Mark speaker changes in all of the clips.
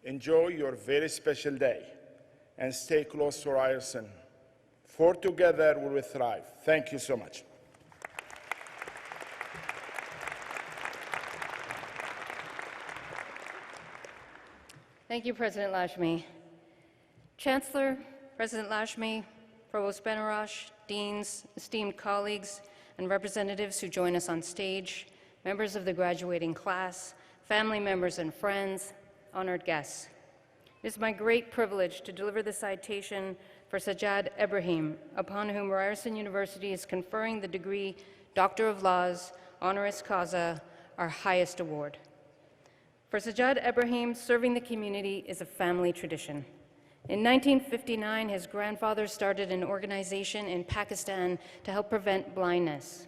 Speaker 1: enjoy your very special day and stay close to Ryerson, for together we will thrive. Thank you so much.
Speaker 2: Thank you, President Lashmi. Chancellor, President Lashmi, Provost Benarash, deans, esteemed colleagues, and representatives who join us on stage, members of the graduating class, family members and friends, honored guests. It is my great privilege to deliver the citation for Sajjad Ebrahim, upon whom Ryerson University is conferring the degree Doctor of Laws, honoris causa, our highest award. For Sajjad Ebrahim, serving the community is a family tradition. In 1959, his grandfather started an organization in Pakistan to help prevent blindness.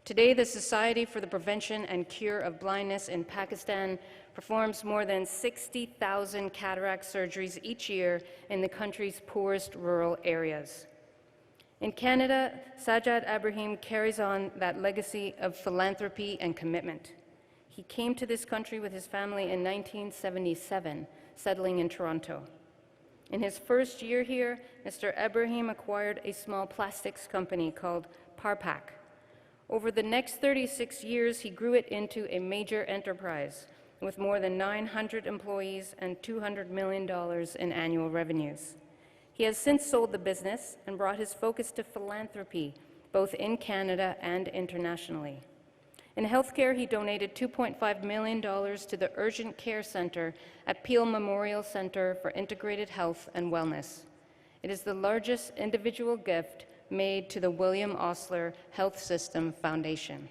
Speaker 2: Today, the Society for the Prevention and Cure of Blindness in Pakistan performs more than 60,000 cataract surgeries each year in the country's poorest rural areas. In Canada, Sajjad Ebrahim carries on that legacy of philanthropy and commitment. He came to this country with his family in 1977, settling in Toronto. In his first year here, Mr. Ebrahim acquired a small plastics company called Parpak. Over the next 36 years, he grew it into a major enterprise with more than 900 employees and $200 million in annual revenues. He has since sold the business and brought his focus to philanthropy, both in Canada and internationally. In healthcare, he donated $2.5 million to the Urgent Care Center at Peel Memorial Center for Integrated Health and Wellness. It is the largest individual gift made to the William Osler Health System Foundation.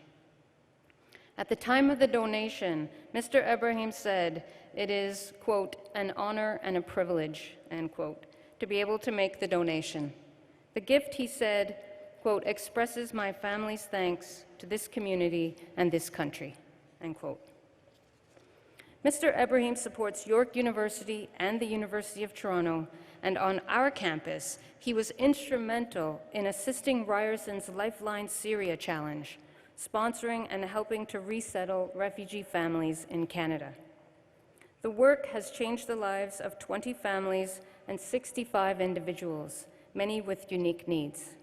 Speaker 2: At the time of the donation, Mr. Ebrahim said, "It is, quote, an honor and a privilege," end quote, to be able to make the donation. The gift, he said, quote, expresses my family's thanks to this community and this country, end quote. Mr. Ebrahim supports York University and the University of Toronto, and on our campus, he was instrumental in assisting Ryerson's Lifeline Syria Challenge, sponsoring and helping to resettle refugee families in Canada. The work has changed the lives of 20 families and 65 individuals, many with unique needs.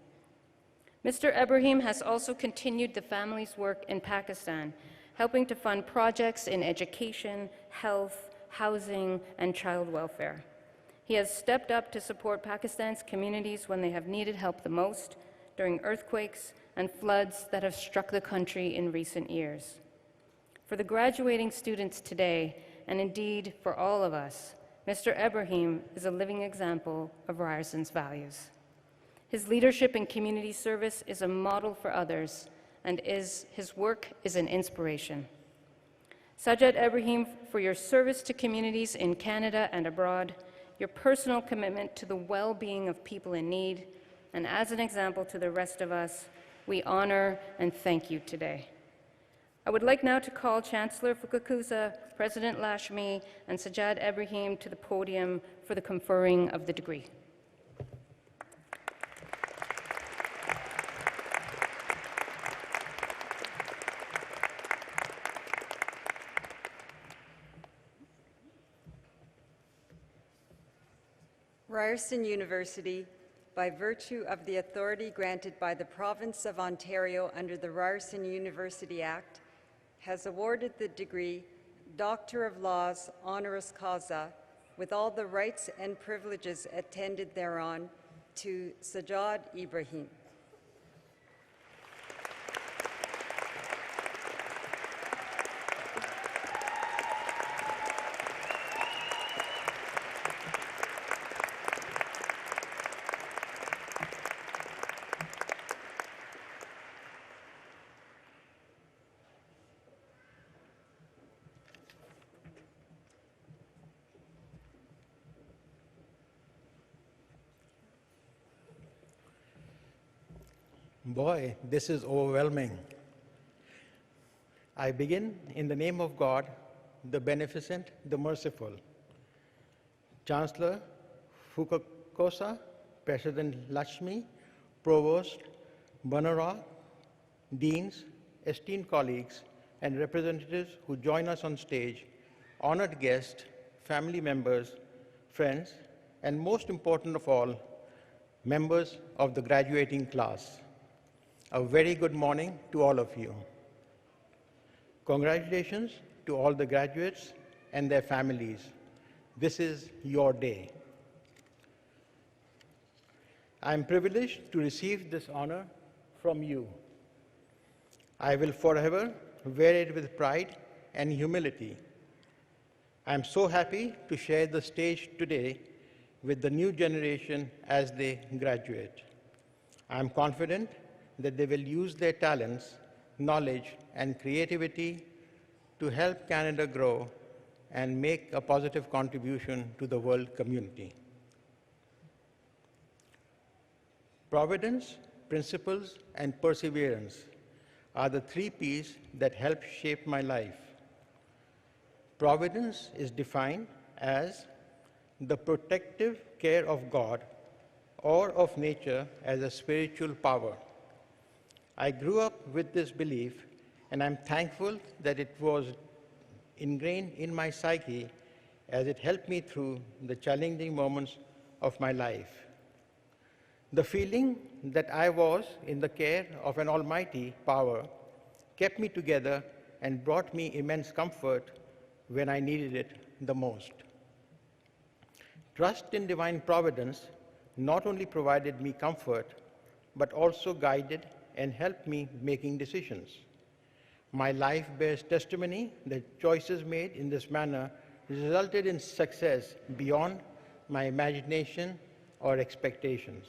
Speaker 2: Mr. Ebrahim has also continued the family's work in Pakistan, helping to fund projects in education, health, housing, and child welfare. He has stepped up to support Pakistan's communities when they have needed help the most during earthquakes and floods that have struck the country in recent years. For the graduating students today, and indeed for all of us, Mr. Ebrahim is a living example of Ryerson's values. His leadership in community service is a model for others, and his work is an inspiration. Sajjad Ebrahim, for your service to communities in Canada and abroad, your personal commitment to the well-being of people in need, and as an example to the rest of us, we honor and thank you today. I would like now to call Chancellor Fukakusa, President Lashmi, and Sajjad Ebrahim to the podium for the conferring of the degree.
Speaker 3: Ryerson University, by virtue of the authority granted by the Province of Ontario under the Ryerson University Act, has awarded the degree Doctor of Laws honoris causa with all the rights and privileges attended thereon to Sajjad Ebrahim.
Speaker 4: Boy, this is overwhelming. I begin in the name of God, the Beneficent, the Merciful. Chancellor Fukakusa, President Lashmi, Provost Banara, deans, esteemed colleagues, and representatives who join us on stage, honored guests, family members, friends, and most important of all, members of the graduating class. A very good morning to all of you. Congratulations to all the graduates and their families. This is your day. I am privileged to receive this honor from you. I will forever wear it with pride and humility. I am so happy to share the stage today with the new generation as they graduate. I am confident that they will use their talents, knowledge, and creativity to help Canada grow and make a positive contribution to the world community. Providence, principles, and perseverance are the 3 P's that help shape my life. Providence is defined as the protective care of God or of nature as a spiritual power. I grew up with this belief, and I'm thankful that it was ingrained in my psyche as it helped me through the challenging moments of my life. The feeling that I was in the care of an almighty power kept me together and brought me immense comfort when I needed it the most. Trust in divine providence not only provided me comfort, but also guided and helped me making decisions. My life bears testimony that choices made in this manner resulted in success beyond my imagination or expectations.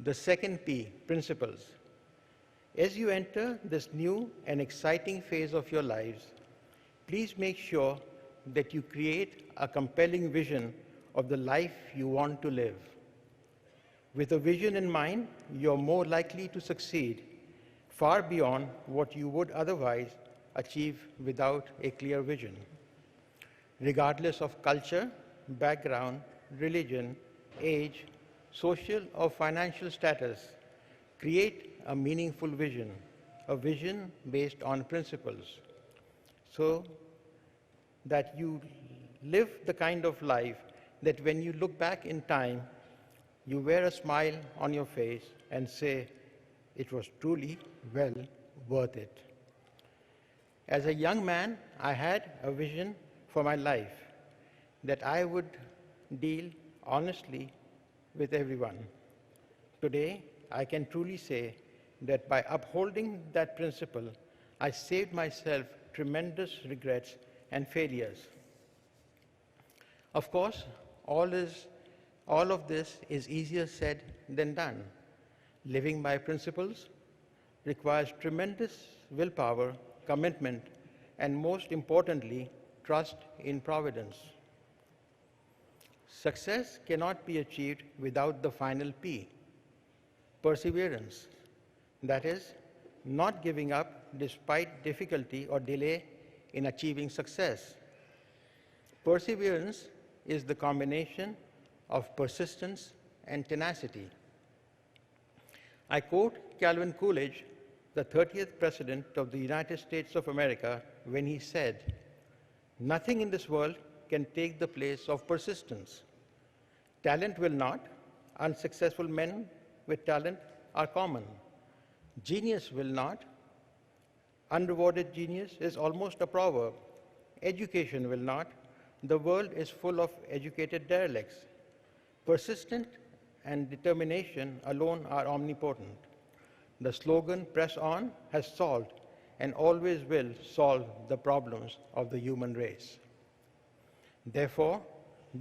Speaker 4: The 2nd P, principles. As you enter this new and exciting phase of your lives, please make sure that you create a compelling vision of the life you want to live. With a vision in mind, you're more likely to succeed far beyond what you would otherwise achieve without a clear vision. Regardless of culture, background, religion, age, social or financial status, create a meaningful vision, a vision based on principles, so that you live the kind of life that when you look back in time, you wear a smile on your face and say, it was truly well worth it. As a young man, I had a vision for my life, that I would deal honestly with everyone. Today, I can truly say that by upholding that principle, I saved myself tremendous regrets and failures. Of course, all of this is easier said than done. Living by principles requires tremendous willpower, commitment, and most importantly, trust in providence. Success cannot be achieved without the final P, perseverance. That is, not giving up despite difficulty or delay in achieving success. Perseverance is the combination of persistence and tenacity. I quote Calvin Coolidge, the 30th President of the United States of America, when he said, "Nothing in this world can take the place of persistence. Talent will not. Unsuccessful men with talent are common. Genius will not. Unrewarded genius is almost a proverb. Education will not. The world is full of educated derelicts. Persistence and determination alone are omnipotent. The slogan, 'Press on,' has solved and always will solve the problems of the human race. Therefore,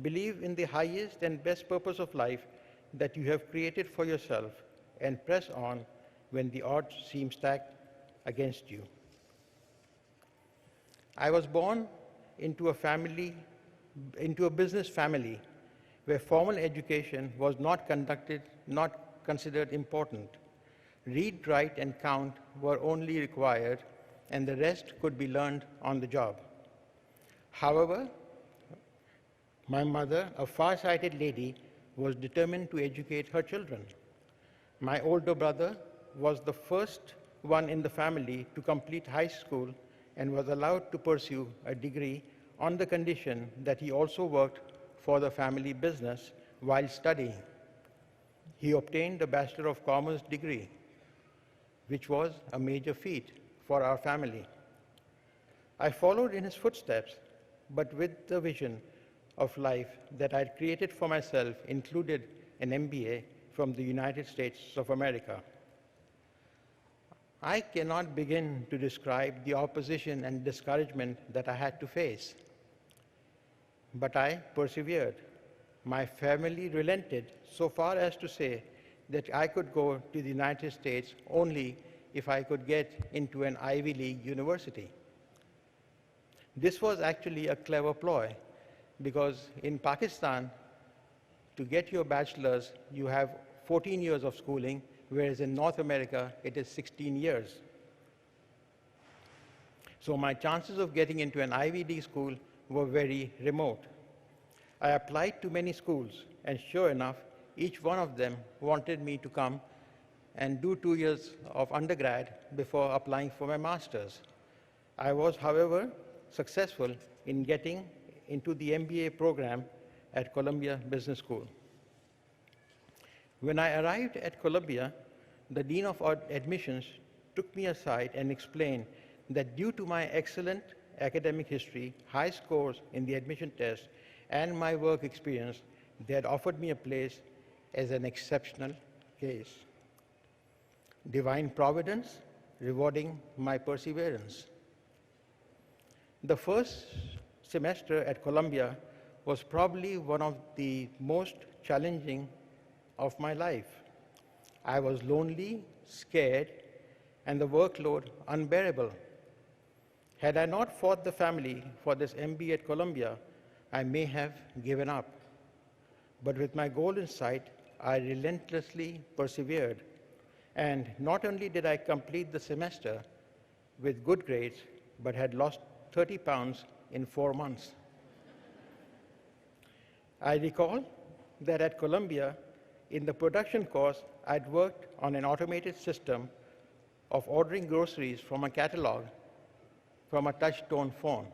Speaker 4: believe in the highest and best purpose of life that you have created for yourself and press on when the odds seem stacked against you. I was born into a business family where formal education was not considered important. Read, write, and count were only required, and the rest could be learned on the job. However, my mother, a far-sighted lady, was determined to educate her children. My older brother was the first one in the family to complete high school and was allowed to pursue a degree on the condition that he also worked for the family business while studying. He obtained a Bachelor of Commerce degree, which was a major feat for our family. I followed in his footsteps, but with the vision of life that I had created for myself included an MBA from the United States of America. I cannot begin to describe the opposition and discouragement that I had to face, but I persevered. My family relented so far as to say that I could go to the United States only if I could get into an Ivy League university. This was actually a clever ploy, because in Pakistan, to get your bachelor's, you have 14 years of schooling, whereas in North America, it is 16 years. So my chances of getting into an Ivy League school were very remote. I applied to many schools, and sure enough, each one of them wanted me to come and do 2 years of undergrad before applying for my master's. I was, however, successful in getting into the MBA program at Columbia Business School. When I arrived at Columbia, the Dean of Admissions took me aside and explained that due to my excellent academic history, high scores in the admission test, and my work experience, they had offered me a place as an exceptional case. Divine providence rewarding my perseverance. The first semester at Columbia was probably one of the most challenging of my life. I was lonely, scared, and the workload unbearable. Had I not fought the family for this MBA at Columbia, I may have given up. But with my goal in sight, I relentlessly persevered. And not only did I complete the semester with good grades, but had lost 30 pounds in 4 months. I recall that at Columbia, in the production course, I'd worked on an automated system of ordering groceries from a catalog from a touch-tone phone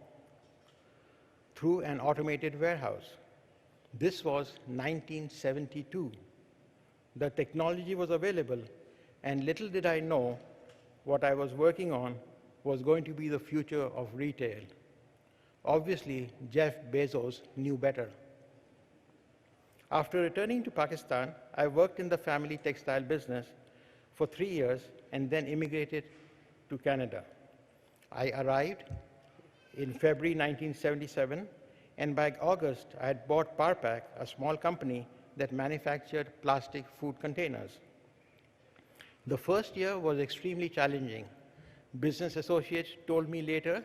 Speaker 4: through an automated warehouse. This was 1972. The technology was available, and little did I know what I was working on was going to be the future of retail. Obviously, Jeff Bezos knew better. After returning to Pakistan, I worked in the family textile business for 3 years and then immigrated to Canada. I arrived in February 1977, and by August, I had bought Parpack, a small company that manufactured plastic food containers. The first year was extremely challenging. Business associates told me later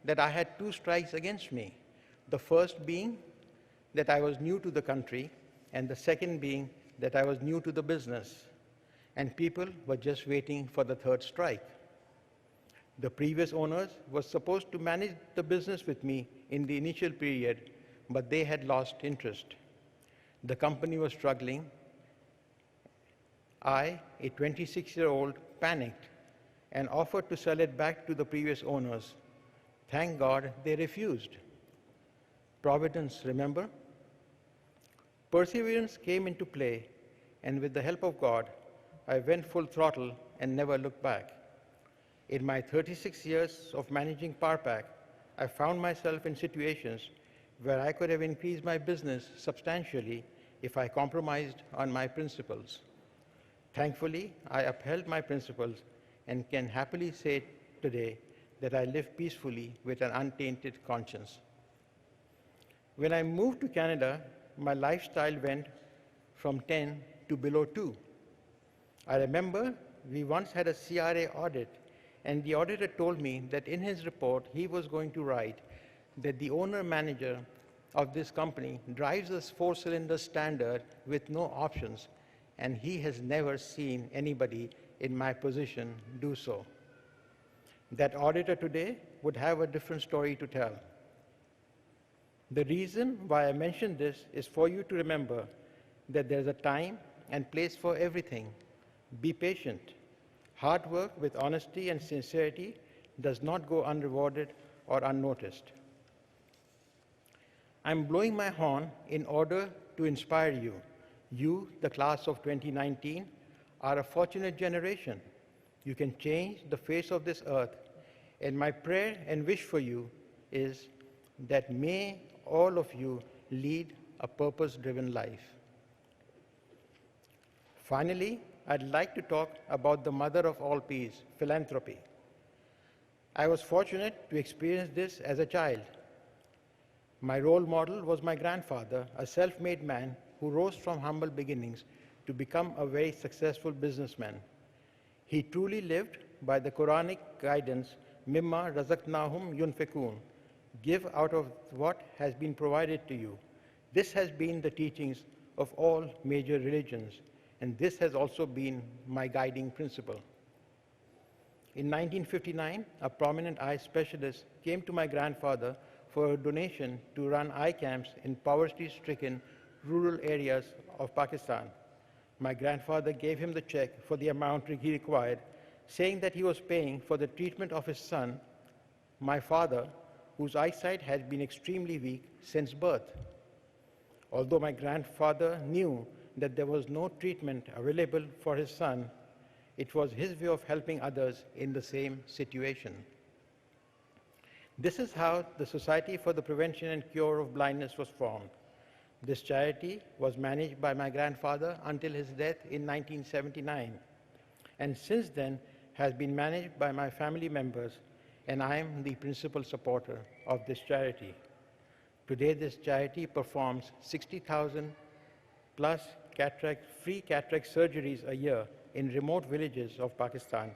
Speaker 4: that I had 2 strikes against me, the first being that I was new to the country, and the second being that I was new to the business, and people were just waiting for the 3rd strike. The previous owners were supposed to manage the business with me in the initial period, but they had lost interest. The company was struggling. I, a 26-year-old, panicked and offered to sell it back to the previous owners. Thank God they refused. Providence, remember? Perseverance came into play, and with the help of God, I went full throttle and never looked back. In my 36 years of managing Parpack, I found myself in situations where I could have increased my business substantially if I compromised on my principles. Thankfully, I upheld my principles and can happily say today that I live peacefully with an untainted conscience. When I moved to Canada, my lifestyle went from 10 to below 2. I remember we once had a CRA audit, and the auditor told me that in his report he was going to write that the owner-manager of this company drives a 4-cylinder Standard with no options, and he has never seen anybody in my position do so. That auditor today would have a different story to tell. The reason why I mention this is for you to remember that there's a time and place for everything. Be patient. Hard work with honesty and sincerity does not go unrewarded or unnoticed. I'm blowing my horn in order to inspire you. You, the class of 2019, are a fortunate generation. You can change the face of this earth, and my prayer and wish for you is that may all of you lead a purpose-driven life. Finally, I'd like to talk about the mother of all peace, philanthropy. I was fortunate to experience this as a child. My role model was my grandfather, a self-made man who rose from humble beginnings to become a very successful businessman. He truly lived by the Quranic guidance, Mimma razaqnahum yunfikun, give out of what has been provided to you. This has been the teachings of all major religions, and this has also been my guiding principle. In 1959, a prominent eye specialist came to my grandfather for a donation to run eye camps in poverty-stricken rural areas of Pakistan. My grandfather gave him the check for the amount he required, saying that he was paying for the treatment of his son, my father, whose eyesight had been extremely weak since birth. Although my grandfather knew that there was no treatment available for his son, it was his way of helping others in the same situation. This is how the Society for the Prevention and Cure of Blindness was formed. This charity was managed by my grandfather until his death in 1979, and since then has been managed by my family members, and I am the principal supporter of this charity. Today, this charity performs 60,000 plus free cataract surgeries a year in remote villages of Pakistan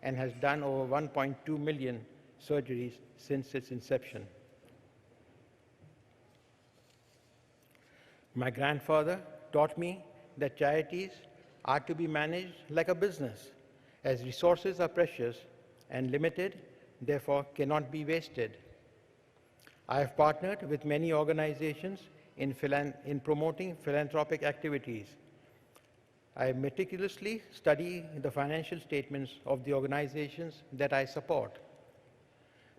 Speaker 4: and has done over 1.2 million surgeries since its inception. My grandfather taught me that charities are to be managed like a business, as resources are precious and limited, therefore cannot be wasted. I have partnered with many organizations in promoting philanthropic activities. I meticulously study the financial statements of the organizations that I support.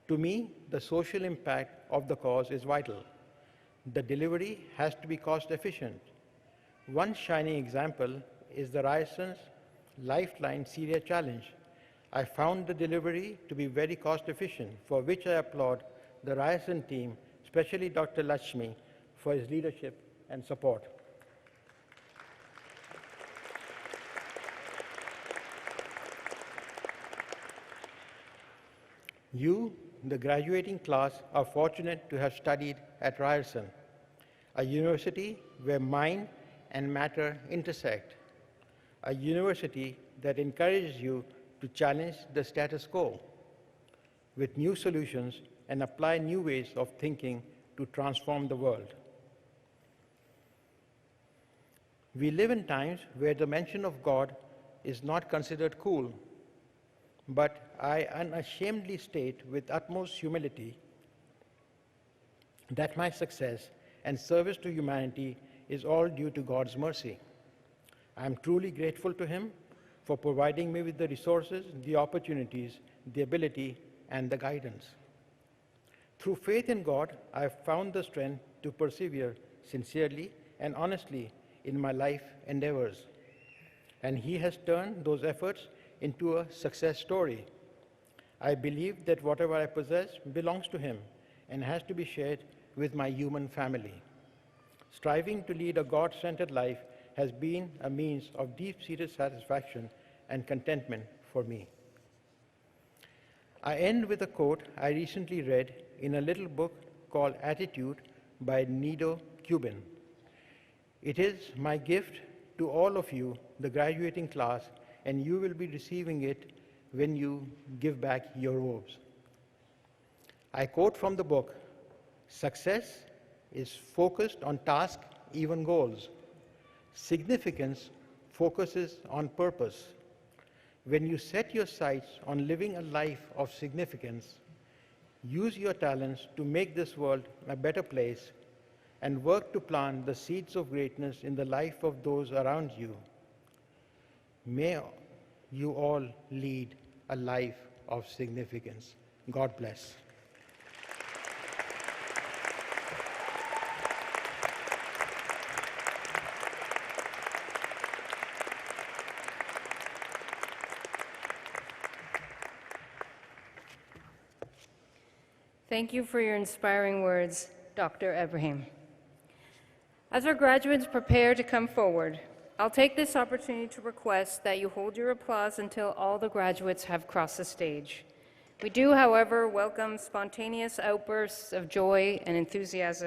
Speaker 4: To me, the social impact of the cause is vital. The delivery has to be cost efficient. One shining example is the RYERSON's Lifeline Syria Challenge. I found the delivery to be very cost efficient, for which I applaud the RYERSON team, especially Dr. Lakshmi, for his leadership and support. You, the graduating class, are fortunate to have studied at RYERSON, a university where mind and matter intersect, a university that encourages you to challenge the status quo with new solutions and apply new ways of thinking to transform the world. We live in times where the mention of God is not considered cool, but I unashamedly state with utmost humility that my success and service to humanity is all due to God's mercy. I am truly grateful to Him for providing me with the resources, the opportunities, the ability, and the guidance. Through faith in God, I have found the strength to persevere sincerely and honestly in my life endeavors. And He has turned those efforts into a success story. I believe that whatever I possess belongs to Him and has to be shared with my human family. Striving to lead a God-centered life has been a means of deep-seated satisfaction and contentment for me. I end with a quote I recently read in a little book called Attitude by Nido Cuban. It is my gift to all of you, the graduating class, and you will be receiving it when you give back your robes. I quote from the book, "Success is focused on task, even goals. Significance focuses on purpose. When you set your sights on living a life of significance, use your talents to make this world a better place and work to plant the seeds of greatness in the life of those around you. May you all lead a life of significance." God bless.
Speaker 2: Thank you for your inspiring words, Dr. Ebrahim. As our graduates prepare to come forward, I'll take this opportunity to request that you hold your applause until all the graduates have crossed the stage. We do, however, welcome spontaneous outbursts of joy and enthusiasm